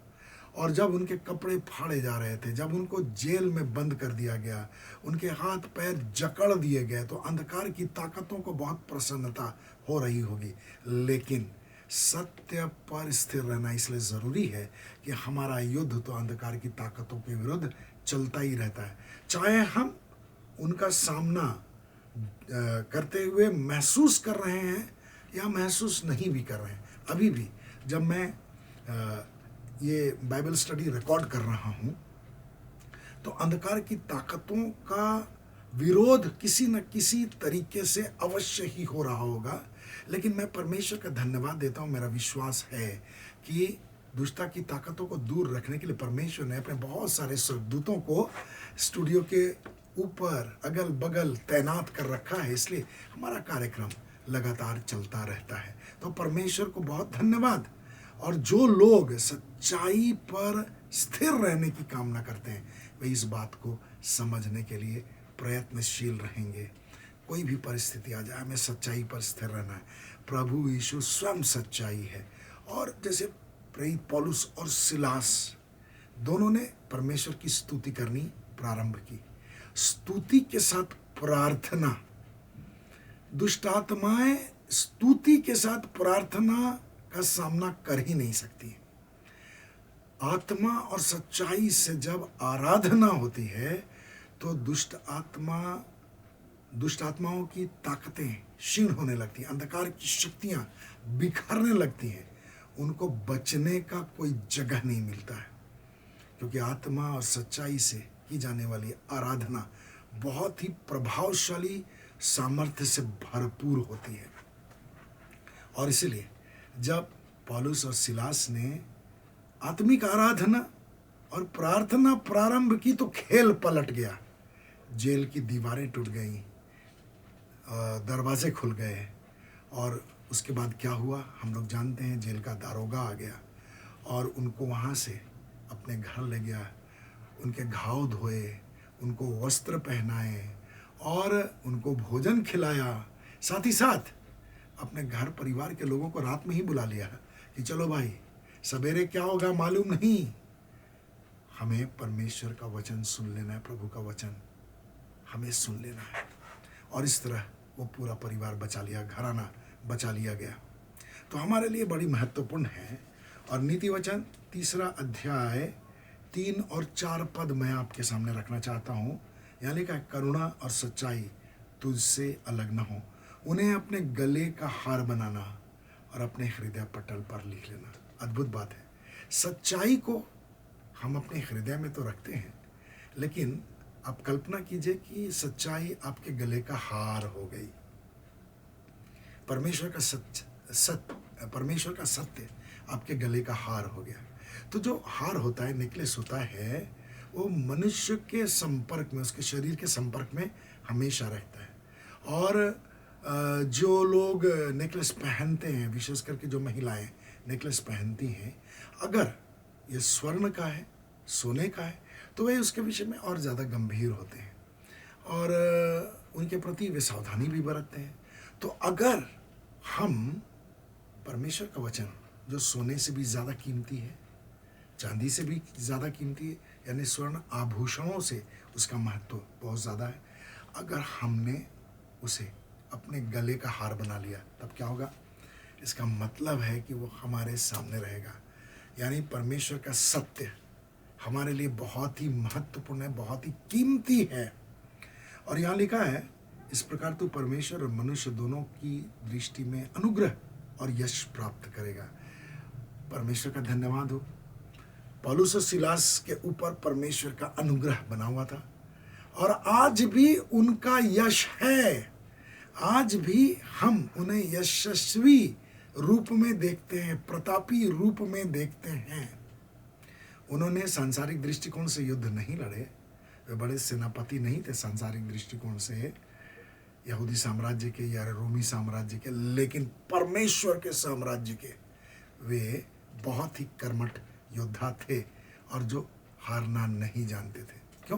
और जब उनके कपड़े फाड़े जा रहे थे, जब उनको जेल में बंद कर दिया गया, उनके हाथ पैर जकड़ दिए गए, तो अंधकार की ताकतों को बहुत प्रसन्नता हो रही होगी। लेकिन सत्य पर स्थिर रहना इसलिए ज़रूरी है कि हमारा युद्ध तो अंधकार की ताकतों के विरुद्ध चलता ही रहता है। चाहे हम उनका सामना करते हुए महसूस कर रहे हैं या महसूस नहीं भी कर रहे हैं। अभी भी जब मैं ये बाइबल स्टडी रिकॉर्ड कर रहा हूँ तो अंधकार की ताकतों का विरोध किसी न किसी तरीके से अवश्य ही हो रहा होगा, लेकिन मैं परमेश्वर का धन्यवाद देता हूँ। मेरा विश्वास है कि दुष्टता की ताकतों को दूर रखने के लिए परमेश्वर ने अपने बहुत सारे स्वर्गदूतों को स्टूडियो के ऊपर अगल बगल तैनात कर रखा है, इसलिए हमारा कार्यक्रम लगातार चलता रहता है। तो परमेश्वर को बहुत धन्यवाद। और जो लोग सच्चाई पर स्थिर रहने की कामना करते हैं, वे इस बात को समझने के लिए प्रयत्नशील रहेंगे। कोई भी परिस्थिति आ जाए, हमें सच्चाई पर स्थिर रहना है। प्रभु यीशु स्वयं सच्चाई है। और जैसे प्रेरित पौलुस और सिलास दोनों ने परमेश्वर की स्तुति करनी प्रारंभ की। स्तुति के साथ प्रार्थना, दुष्ट आत्माएं स्तुति के साथ प्रार्थना का सामना कर ही नहीं सकती। आत्मा और सच्चाई से जब आराधना होती है तो दुष्ट आत्माओं की ताकतें क्षीण होने लगती हैं, अंधकार की शक्तियां बिखरने लगती हैं, उनको बचने का कोई जगह नहीं मिलता है। क्योंकि आत्मा और सच्चाई से की जाने वाली आराधना बहुत ही प्रभावशाली सामर्थ्य से भरपूर होती है। और इसलिए जब पौलुस और सिलास ने आत्मिक आराधना और प्रार्थना प्रारंभ की तो खेल पलट गया। जेल की दीवारें टूट गईं, दरवाजे खुल गए, और उसके बाद क्या हुआ हम लोग जानते हैं। जेल का दारोगा आ गया और उनको वहाँ से अपने घर ले गया, उनके घाव धोए, उनको वस्त्र पहनाए और उनको भोजन खिलाया। साथ ही साथ अपने घर परिवार के लोगों को रात में ही बुला लिया कि चलो भाई, सवेरे क्या होगा मालूम नहीं, हमें परमेश्वर का वचन सुन लेना है, प्रभु का वचन हमें सुन लेना है। और इस तरह वो पूरा परिवार बचा लिया, घराना बचा लिया गया। तो हमारे लिए बड़ी महत्वपूर्ण है। और नीति वचन 3 अध्याय 3 और 4 पद मैं आपके सामने रखना चाहता हूँ। यहाँ लिखा है, करुणा और सच्चाई तुझसे अलग न हो, उन्हें अपने गले का हार बनाना और अपने हृदय पटल पर लिख लेना। अद्भुत बात है। सच्चाई को हम अपने हृदय में तो रखते हैं, लेकिन आप कल्पना कीजिए कि सच्चाई आपके गले का हार हो गई। परमेश्वर का सत्य आपके गले का हार हो गया। तो जो हार होता है, नेकलेस होता है, वो मनुष्य के संपर्क में, उसके शरीर के संपर्क में हमेशा रहता है। और जो लोग नेकलेस पहनते हैं, विशेष करके जो महिलाएं नेकलेस पहनती हैं, अगर ये स्वर्ण का है, सोने का है, तो वे उसके विषय में और ज़्यादा गंभीर होते हैं और उनके प्रति वे सावधानी भी बरतते हैं। तो अगर हम परमेश्वर का वचन, जो सोने से भी ज़्यादा कीमती है, चांदी से भी ज़्यादा कीमती है, यानी स्वर्ण आभूषणों से उसका महत्व बहुत ज़्यादा है, अगर हमने उसे अपने गले का हार बना लिया, तब क्या होगा? इसका मतलब है कि वो हमारे सामने रहेगा। यानी परमेश्वर का सत्य हमारे लिए बहुत ही महत्वपूर्ण है, बहुत ही कीमती है। और यहाँ लिखा है, इस प्रकार तू परमेश्वर और मनुष्य दोनों की दृष्टि में अनुग्रह और यश प्राप्त करेगा। परमेश्वर का धन्यवाद हो। पौलुस और सिलास के ऊपर परमेश्वर का अनुग्रह बना हुआ था और आज भी उनका यश है। आज भी हम उन्हें यशस्वी रूप में देखते हैं, प्रतापी रूप में देखते हैं। उन्होंने सांसारिक दृष्टिकोण से युद्ध नहीं लड़े, वे बड़े सेनापति नहीं थे सांसारिक दृष्टिकोण से, यहूदी साम्राज्य के या रोमी साम्राज्य के, लेकिन परमेश्वर के साम्राज्य के वे बहुत ही कर्मठ योद्धा थे और जो हारना नहीं जानते थे। क्यों?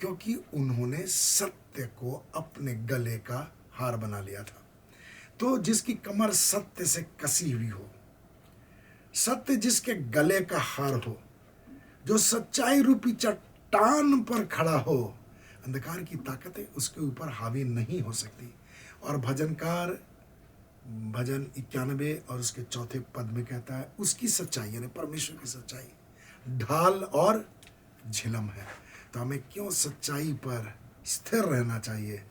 क्योंकि उन्होंने सत्य को अपने गले का हार बना लिया था। तो जिसकी कमर सत्य से कसी हुई हो, सत्य जिसके गले का हार हो, जो सच्चाई रूपी चट्टान पर खड़ा हो, अंधकार की ताकतें उसके ऊपर हावी नहीं हो सकती। और भजनकार भजन 91 और उसके 4 पद में कहता है, उसकी सच्चाई यानी परमेश्वर की सच्चाई ढाल और झिलम है। तो हमें क्यों सच्चाई पर स्थिर रहना चाहिए?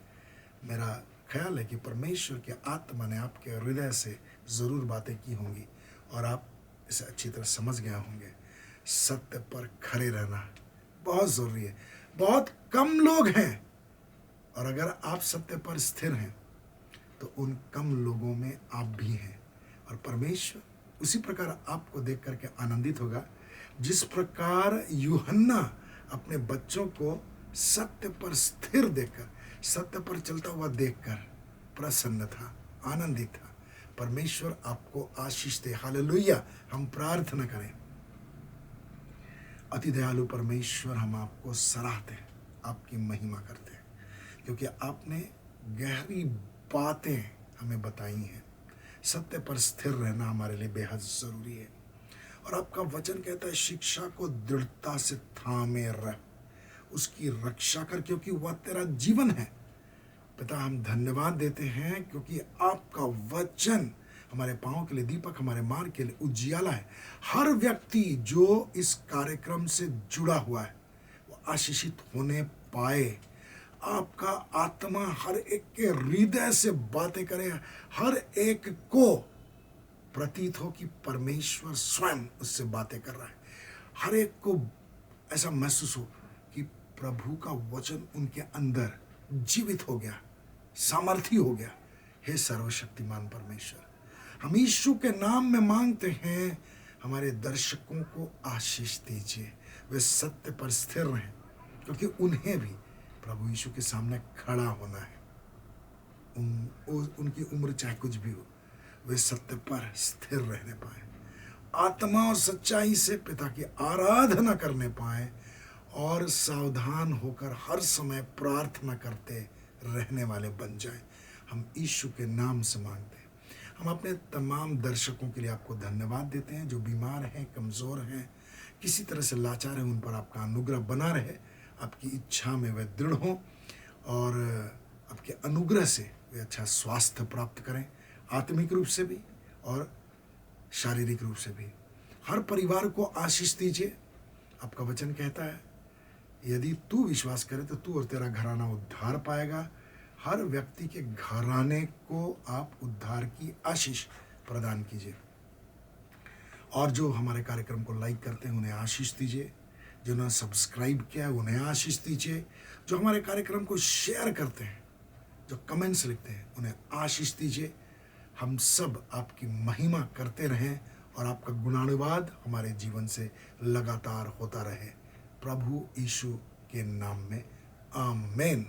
मेरा ख्याल है कि परमेश्वर के आत्मा ने आपके हृदय से ज़रूर बातें की होंगी और आप इसे अच्छी तरह समझ गए होंगे। सत्य पर खड़े रहना बहुत ज़रूरी है। बहुत कम लोग हैं और अगर आप सत्य पर स्थिर हैं तो उन कम लोगों में आप भी हैं, और परमेश्वर उसी प्रकार आपको देख करके आनंदित होगा जिस प्रकार यूहन्ना अपने बच्चों को सत्य पर स्थिर देखकर, सत्य पर चलता हुआ देखकर प्रसन्न था, आनंदित था। परमेश्वर आपको आशीष दे। हालेलुया। हम प्रार्थना करें। अति दयालु परमेश्वर, हम आपको सराहते हैं, आपकी महिमा करते हैं, क्योंकि आपने गहरी बातें हमें बताई हैं। सत्य पर स्थिर रहना हमारे लिए बेहद जरूरी है, और आपका वचन कहता है शिक्षा को दृढ़ता से थामे रख, उसकी रक्षा कर, क्योंकि वह तेरा जीवन है। पिता, हम धन्यवाद देते हैं क्योंकि आपका वचन हमारे पांव के लिए दीपक, हमारे मार्ग के लिए उजियाला है। हर व्यक्ति जो इस कार्यक्रम से जुड़ा हुआ है वो आशीषित होने पाए। आपका आत्मा हर एक के हृदय से बातें करे, हर एक को प्रतीत हो कि परमेश्वर स्वयं उससे बातें कर रहा है। हर एक को ऐसा महसूस हो कि प्रभु का वचन उनके अंदर जीवित हो गया, सामर्थी हो गया। हे सर्वशक्तिमान परमेश्वर, हम यीशु के नाम में मांगते हैं, हमारे दर्शकों को आशीष दीजिए, वे सत्य पर स्थिर रहें, क्योंकि उन्हें भी प्रभु यीशु के सामने खड़ा होना है। उनकी उम्र चाहे कुछ भी हो, वे सत्य पर स्थिर रहने पाए, आत्मा और सच्चाई से पिता की आराधना करने पाए, और सावधान होकर हर समय प्रार्थना करते रहने वाले बन जाए। हम यीशु के नाम से मांगते हैं। हम अपने तमाम दर्शकों के लिए आपको धन्यवाद देते हैं, जो बीमार हैं, कमज़ोर हैं, किसी तरह से लाचार हैं, उन पर आपका अनुग्रह बना रहे। आपकी इच्छा में वे दृढ़ हों, और आपके अनुग्रह से वे अच्छा स्वास्थ्य प्राप्त करें, आत्मिक रूप से भी और शारीरिक रूप से भी। हर परिवार को आशीष दीजिए। आपका वचन कहता है यदि तू विश्वास करे तो तू और तेरा घराना उद्धार पाएगा। हर व्यक्ति के घराने को आप उद्धार की आशीष प्रदान कीजिए, और जो हमारे कार्यक्रम को लाइक करते हैं उन्हें आशीष दीजिए, जिन्होंने सब्सक्राइब किया है उन्हें आशीष दीजिए, जो हमारे कार्यक्रम को शेयर करते हैं, जो कमेंट्स लिखते हैं, उन्हें आशीष दीजिए। हम सब आपकी महिमा करते रहें, और आपका गुणानुवाद हमारे जीवन से लगातार होता रहे। प्रभु यीशु के नाम में आमीन।